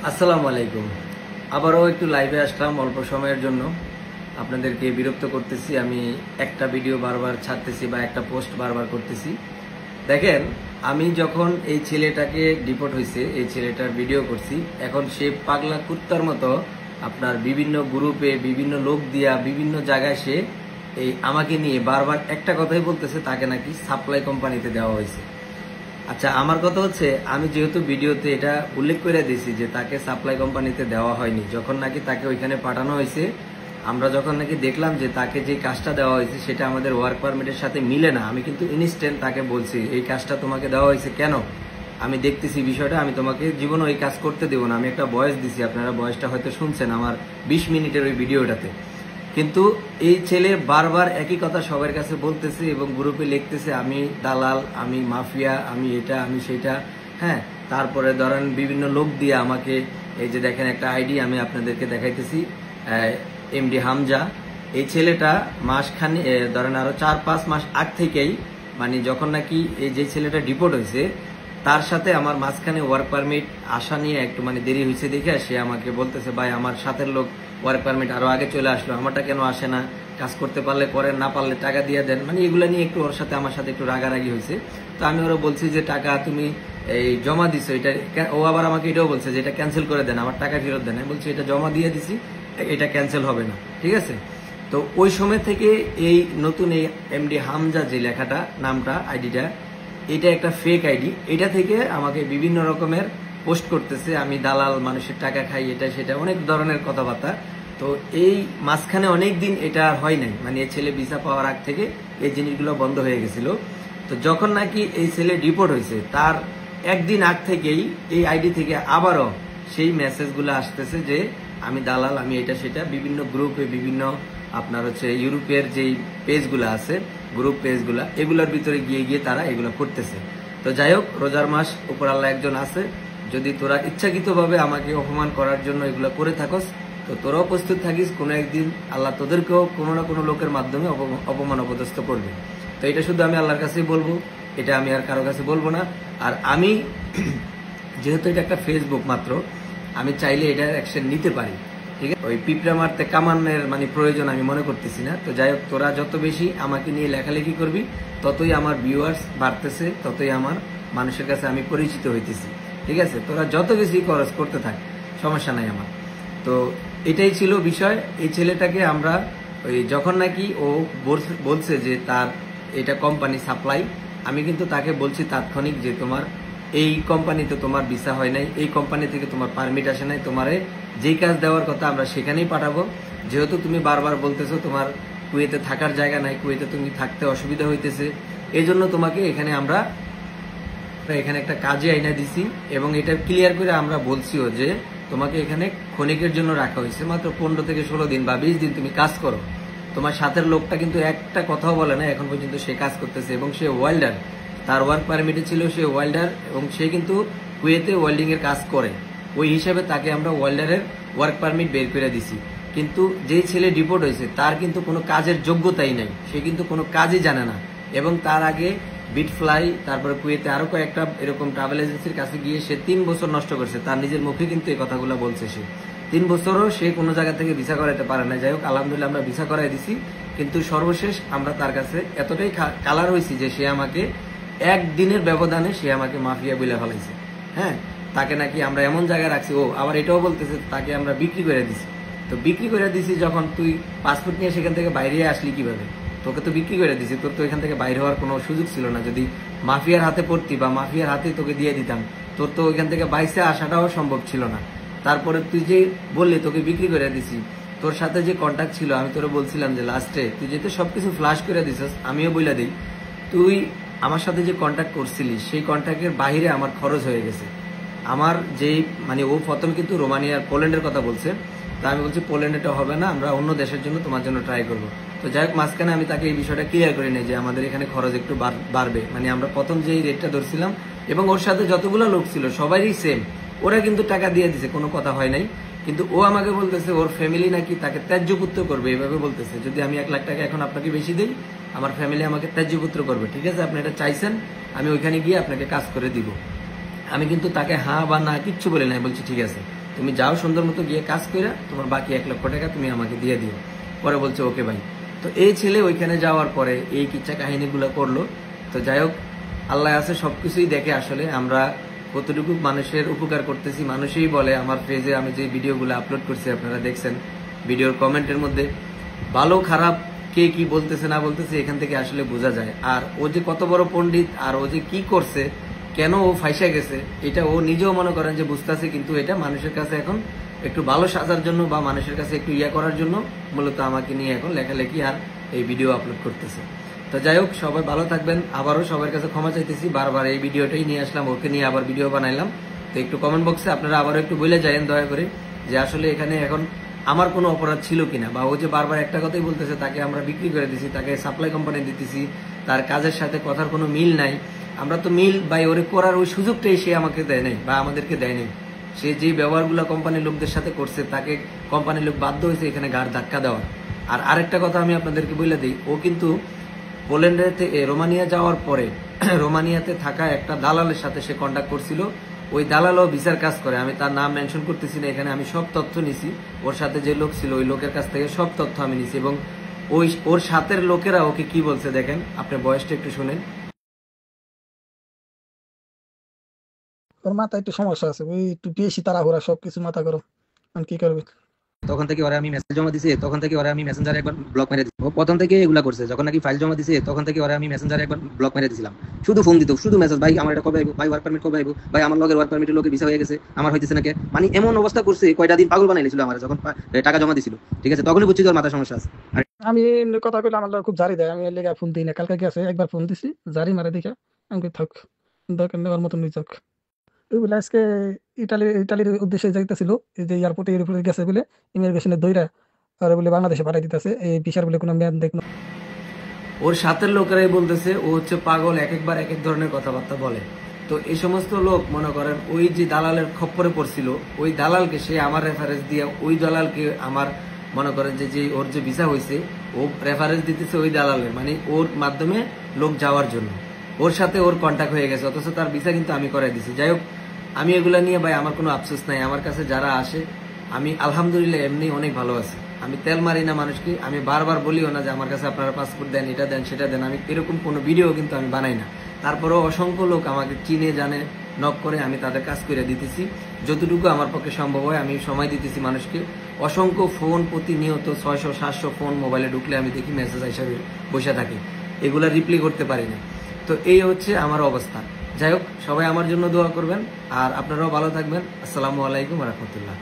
আসসালামু আলাইকুম। আবারও একটু লাইভে আসলাম অল্প সময়ের জন্য। আপনাদেরকে বিরক্ত করতেছি, আমি একটা ভিডিও বারবার ছাড়তেছি বা একটা পোস্ট বারবার করতেছি। দেখেন, আমি যখন এই ছেলেটাকে ডিপোর্ট হয়েছে, এই ছেলেটার ভিডিও করছি, এখন সে পাগলা কুত্তার মতো আপনার বিভিন্ন গ্রুপে বিভিন্ন লোক দিয়া বিভিন্ন জায়গায় সে এই আমাকে নিয়ে বারবার একটা কথাই বলতেছে, তাকে নাকি সাপ্লাই কোম্পানিতে দেওয়া হয়েছে। আচ্ছা, আমার কথা হচ্ছে, আমি যেহেতু ভিডিওতে এটা উল্লেখ করে দিয়েছি যে তাকে সাপ্লাই কোম্পানিতে দেওয়া হয়নি, যখন নাকি তাকে ওইখানে পাঠানো হয়েছে, আমরা যখন নাকি দেখলাম যে তাকে যে কাজটা দেওয়া হয়েছে সেটা আমাদের ওয়ার্ক পারমিটের সাথে মিলে না, আমি কিন্তু ইনস্ট্যান্ট তাকে বলছি এই কাজটা তোমাকে দেওয়া হয়েছে কেন, আমি দেখতেছি বিষয়টা, আমি তোমাকে জীবনে ওই কাজ করতে দেবো না। আমি একটা ভয়েস দিছি, আপনারা ভয়েসটা হয়তো শুনছেন আমার 20 মিনিটের ওই ভিডিওটাতে। কিন্তু এই ছেলে বারবার একই কথা সবার কাছে বলতেছে এবং গ্রুপে লিখতেছে আমি দালাল, আমি মাফিয়া, আমি এটা, আমি সেটা। হ্যাঁ, তারপরে ধরেন বিভিন্ন লোক দিয়ে আমাকে, এই যে দেখেন একটা আইডি আমি আপনাদেরকে দেখাইতেছি, এমডি হামজা। এই ছেলেটা মাসখানে ধরেন আরো 4-5 মাস আগ থেকেই, মানে যখন নাকি এই যে ছেলেটা ডিপোর্ট হয়েছে তার সাথে আমার মাঝখানে ওয়ার্ক পারমিট আসা নিয়ে একটু মানে দেরি হয়েছে দেখে সে আমাকে বলতেছে ভাই আমার সাথের লোক ওয়ার্ক পারমিট আরো আগে চলে আসলো, আমারটা কেন আসে না, কাজ করতে পারলে করেন, না পারলে টাকা দিয়ে দেন। মানে এগুলো নিয়ে একটু ওর সাথে আমার সাথে একটু রাগারাগি হয়েছে। তো আমি ওরা বলছি যে টাকা তুমি এই জমা দিছো, এটা ও আবার আমাকে এটাও বলছে যে এটা ক্যান্সেল করে দেন, আমার টাকা ফেরত দেন। আমি বলছি এটা জমা দিয়ে দিছি, এটা ক্যান্সেল হবে না, ঠিক আছে। তো ওই সময় থেকে এই নতুন এই এমডি হামজা যে লেখাটা, নামটা, আইডিটা, এটা একটা ফেক আইডি। এটা থেকে আমাকে বিভিন্ন রকমের পোস্ট করতেছে, আমি দালাল, মানুষের টাকা খাই, এটা সেটা, অনেক ধরনের কথাবার্তা। তো এই মাঝখানে অনেক দিন এটা হয় নাই, মানে এই ছেলে ভিসা পাওয়ার আগ থেকে এই জিনিসগুলো বন্ধ হয়ে গেছিল। তো যখন নাকি এই ছেলে ডিপোর্ট হয়েছে তার একদিন আগ থেকেই এই আইডি থেকে আবারও সেই মেসেজগুলো আসতেছে যে আমি দালাল, আমি এটা সেটা, বিভিন্ন গ্রুপে, বিভিন্ন আপনার হচ্ছে ইউরোপের যেই পেজগুলো আছে, গ্রুপ পেজগুলা, এগুলোর ভিতরে গিয়ে গিয়ে তারা এগুলো করতেছে। তো যাই হোক, রোজার মাস, উপর আল্লাহ একজন আছে, যদি তোরা ইচ্ছাকৃতভাবে আমাকে অপমান করার জন্য এগুলো করে থাকস, তো তোরাও প্রস্তুত থাকিস, কোনো একদিন আল্লাহ তোদেরকেও কোনো না কোনো লোকের মাধ্যমে অপমান অপদস্থ করবে। তো এটা শুধু আমি আল্লাহর কাছেই বলবো, এটা আমি আর কারো কাছে বলবো না। আর আমি যেহেতু এটা একটা ফেসবুক মাত্র, আমি চাইলে এটার অ্যাকশন নিতে পারি, ঠিক আছে। ওই পিঁপড়া মারতে কামানের মানে প্রয়োজন আমি মনে করতেছি না। তো যাই হোক, তোরা যত বেশি আমাকে নিয়ে লেখালেখি করবি ততই আমার ভিউয়ার্স বাড়তেছে, ততই আমার মানুষের কাছে আমি পরিচিত হইতেছি, ঠিক আছে। তোরা যত বেশি খরচ করতে থাক, সমস্যা নাই আমার। তো এটাই ছিল বিষয়। এই ছেলেটাকে আমরা ওই যখন নাকি ও বলছে যে তার এটা কোম্পানি সাপ্লাই, আমি কিন্তু তাকে বলছি তাৎক্ষণিক যে তোমার এই কোম্পানিতে তোমার ভিসা হয় নাই, এই কোম্পানি থেকে তোমার পারমিট আসে নাই, তোমারে যেই কাজ দেওয়ার কথা আমরা সেখানেই পাঠাবো। যেহেতু তুমি বারবার বলতেছো তোমার কুয়েতে থাকার জায়গা নাই, কুয়েতে তুমি থাকতে অসুবিধা হইতেছে, এই জন্য তোমাকে এখানে আমরা এখানে একটা কাজে আইনা দিছি এবং এটা ক্লিয়ার করে আমরা বলছিও যে তোমাকে এখানে ক্ষণিকের জন্য রাখা হয়েছে, মাত্র 15 থেকে 16 দিন বা 20 দিন তুমি কাজ করো। তোমার সাথের লোকটা কিন্তু একটা কথাও বলে না এখন পর্যন্ত, সে কাজ করতেছে এবং সে ওয়েল্ডার, তার ওয়ার্ক পারমিটে ছিল, সে ওয়েল্ডার এবং সে কিন্তু কুয়েতে ওয়েল্ডিং এর কাজ করে, ওই হিসাবে তাকে আমরা ওয়েল্ডারের ওয়ার্ক পারমিট বের করে দিছি। কিন্তু যেই ছেলে ডিপোর্ট হয়েছে তার কিন্তু কোনো কাজের যোগ্যতাই নাই, সে কিন্তু কোনো কাজই জানে না এবং তার আগে বিটফ্লাই, তারপরে কুয়েতে আরো কয়েকটা এরকম ট্রাভেল এজেন্সির কাছে গিয়ে সে 3 বছর নষ্ট করছে, তার নিজের মুখে কিন্তু এই কথাগুলো বলছে। সে 3 বছরও সে কোনো জায়গা থেকে ভিসা করাইতে পারে না। যাই হোক, আলহামদুলিল্লাহ আমরা ভিসা করাই দিছি, কিন্তু সর্বশেষ আমরা তার কাছে এতটাই কালার হয়েছি যে সে আমাকে একদিনের ব্যবধানে সে আমাকে মাফিয়া বলে ফেলাইছে। হ্যাঁ, তাকে নাকি আমরা এমন জায়গায় রাখছি, ও আবার এটাও বলতেছে তাকে আমরা বিক্রি করে দিছি। তো বিক্রি করে দিছি যখন, তুই পাসপোর্ট নিয়ে সেখান থেকে বাইরে আসলি কিভাবে? তোকে তো বিক্রি করে দিছি, তোর তো এখান থেকে বাইরে হওয়ার কোনো সুযোগ ছিল না। যদি মাফিয়ার হাতে পড়তি বা মাফিয়ার হাতে তোকে দিয়ে দিতাম, তোর তো ওইখান থেকে বাইসে আসাটাও সম্ভব ছিল না। তারপরে তুই যে বললি তোকে বিক্রি করে দিছি, তোর সাথে যে কন্ট্যাক্ট ছিল, আমি তোরা বলছিলাম যে লাস্টে তুই যেতে সবকিছু ফ্লাশ করে দিছিস, আমিও বইলা দিই, তুই আমার সাথে যে কন্ট্যাক্ট করছিলি সেই কন্ট্যাক্টের বাইরে আমার খরচ হয়ে গেছে। আমার যেই মানে ও প্রথম কিন্তু রোমানিয়ার, পোল্যান্ডের কথা বলছে, তা আমি বলছি পোল্যান্ডেটা হবে না, আমরা অন্য দেশের জন্য তোমার জন্য ট্রাই করবো। তো যাই হোক, মাঝখানে আমি তাকে এই বিষয়টা ক্লিয়ার করে নিই যে আমাদের এখানে খরচ একটু বাড়বে, মানে আমরা প্রথম যেই রেটটা ধরছিলাম এবং ওর সাথে যতগুলো লোক ছিল সবারই সেম, ওরা কিন্তু টাকা দিয়ে দিছে, কোনো কথা হয় নাই। কিন্তু ও আমাকে বলতেছে ওর ফ্যামিলি নাকি তাকে ত্যায্যপুত্র করবে, এভাবে বলতেছে, যদি আমি 1 লাখ টাকা এখন আপনাকে বেশি দিই আমার ফ্যামিলি আমাকে ত্যায্যপুত্র করবে। ঠিক আছে, আপনি এটা চাইছেন, আমি ওইখানে গিয়ে আপনাকে কাজ করে দিব। আমি কিন্তু তাকে হ্যাঁ বা না কিচ্ছু বলি নাই, বলছি ঠিক আছে। তো তুমি যাও সুন্দর মতো গিয়ে কাজ করে তোমার বাকি 1 লক্ষ টাকা তুমি আমাকে দিয়ে দিও। পরে বলছে ওকে ভাই। তো এই ছেলে ওইখানে যাওয়ার পরে এই কিচ্ছা কাহিনীগুলো করলো। তো যাই হোক, আল্লাহ আছে, সবকিছুই দেখে। আসলে আমরা কতটুকু মানুষের উপকার করতেছি মানুষই বলে। আমার পেজে আমি যে ভিডিওগুলো আপলোড করছি আপনারা দেখছেন, ভিডিওর কমেন্টের মধ্যে ভালো খারাপ কে কি বলতেছে না বলতেছে এখান থেকে আসলে বোঝা যায়। আর ও যে কত বড় পণ্ডিত আর ও যে কি করছে, কেন ও ফাইসা গেছে, এটা ও নিজেও মনে করেন যে বুঝতেছে, কিন্তু এটা মানুষের কাছে এখন একটু ভালো সাজার জন্য বা মানুষের কাছে একটু ইয়া করার জন্য মূলত আমাকে নিয়ে এখন লেখালেখি আর এই ভিডিও আপলোড করতেছে। তো যাই হোক, সবাই ভালো থাকবেন। আবারও সবার কাছে ক্ষমা চাইতেছি, বারবার এই ভিডিওটাই নিয়ে আসলাম, ওকে নিয়ে আবার ভিডিও বানাইলাম। তো একটু কমেন্ট বক্সে আপনারা আবারও একটু বলে যায়েন দয়া করে যে আসলে এখানে এখন আমার কোনো অপরাধ ছিল কিনা, বা ও যে বারবার একটা কথাই বলতেছে তাকে আমরা বিক্রি করে দিছি, তাকে সাপ্লাই কোম্পানি দিতেছি, তার কাজের সাথে কথার কোনো মিল নাই। আমরা তো মিল বা ওরে করার ওই সুযোগটাই সে আমাকে দেয় নাই বা আমাদেরকে দেয় নাই। সে যে ব্যবহারগুলো কোম্পানির লোকদের সাথে করছে তাকে কোম্পানির লোক বাধ্য হয়েছে এখানে গাড় ধাক্কা দেওয়ার। আর আরেকটা কথা আমি আপনাদেরকে বলে দিই, ও কিন্তু পোল্যান্ডে রোমানিয়া যাওয়ার পরে রোমানিয়াতে থাকা একটা দালালের সাথে সে কন্ট্যাক্ট করছিল। ওই দালালও ভিসার কাজ করে, আমি তার নাম মেনশন করতেছি না এখানে, আমি সব তথ্য নিছি। ওর সাথে যে লোক ছিল ওই লোকের কাছ থেকে সব তথ্য আমি নিছি, এবং ওর সাথের লোকেরা ওকে কি বলছে দেখেন, আপনি বয়সটা একটু শুনেন। ওর মাথায় একটু সমস্যা আছে, ওই একটু বেশি তাড়াহুড়া, সবকিছু মাথা গরম। আমি কি করবে? তখন থেকে ওরা আমি মেসেজ জমা দিছি, তখন থেকে ওরা আমি মেসেঞ্জারে একবার ব্লক মেরে দিছি। ও প্রথম থেকে এগুলা করছে, যখন নাকি ফাইল জমা দিছে তখন থেকে ওরা আমি মেসেঞ্জারে একবার ব্লক মেরে দিছিলাম। শুধু ফোন দিত, শুধু মেসেজ, ভাই আমার এটা কবে আইবো, ভাই ওয়ার্ক পারমিট কবে আইবো, ভাই আমার লগের ওয়ার্ক পারমিটের লোকে ভিসা হয়ে গেছে, আমার হইতেছে নাকি। মানে এমন অবস্থা করছে, কয়টা দিন পাগল বানাইছিল আমার যখন টাকা জমা দিছিল। ঠিক আছে, তখনই বুঝছি যে ওর মাথার সমস্যা আছে। আর আমি কথা কইলে আমার লগে খুব জারি দেয়, আমি এর লেগে ফোন দিই না। কালকে গেছে একবার ফোন দিছি, জারি মারে দেখে আমি কই থাক, দরকার নেওয়ার মতন নিয়ে যাক। ওই বলে আজকে ইটালির উদ্দেশ্যে যাইতেছিল, এই যে এয়ারপোর্টে এরপরে গেছে বলে ইমিগ্রেশনে দইরা আর বলে বাংলাদেশে পাঠাই দিতেছে, এই ভিসার বলে কোনো মেয়াদ দেখনো। ওর সাথের লোকেরাই বলতেছে ও হচ্ছে পাগল, এক একবার এক এক ধরনের কথাবার্তা বলে। তো এই সমস্ত লোক মনে করেন ওই যে দালালের খপ্পরে পড়ছিল, ওই দালালকে সে আমার রেফারেন্স দিয়ে ওই দালালকে আমার মনে করেন যে ওর যে ভিসা হয়েছে ও রেফারেন্স দিতেছে ওই দালালের, মানে ওর মাধ্যমে লোক যাওয়ার জন্য ওর সাথে ওর কন্ট্যাক্ট হয়ে গেছে, অথচ তার ভিসা কিন্তু আমি করাই দিছি। যাই হোক, আমি এগুলা নিয়ে ভাই আমার কোনো আফসোস নাই। আমার কাছে যারা আসে আমি আলহামদুলিল্লাহ এমনি অনেক ভালো আছি। আমি তেল মারি না মানুষকে, আমি বারবার বলিও না যে আমার কাছে আপনারা পাসপোর্ট দেন, এটা দেন, সেটা দেন। আমি এরকম কোনো ভিডিও কিন্তু আমি বানাই না। তারপরেও অসংখ্য লোক আমাকে চিনে জানে, নক করে, আমি তাদের কাজ করে দিতেছি যতটুকু আমার পক্ষে সম্ভব হয়। আমি সময় দিতেছি মানুষকে। অসংখ্য ফোন প্রতিনিয়ত 600-700 ফোন মোবাইলে ঢুকলে আমি দেখি মেসেজ হিসাবে বসে থাকি, এগুলা রিপ্লাই করতে পারি না। তো এই হচ্ছে আমার অবস্থা। যাই হোক, সবাই আমার জন্য দোয়া করবেন আর আপনারাও ভালো থাকবেন। আসসালামু আলাইকুম ওয়া রাহমাতুল্লাহ।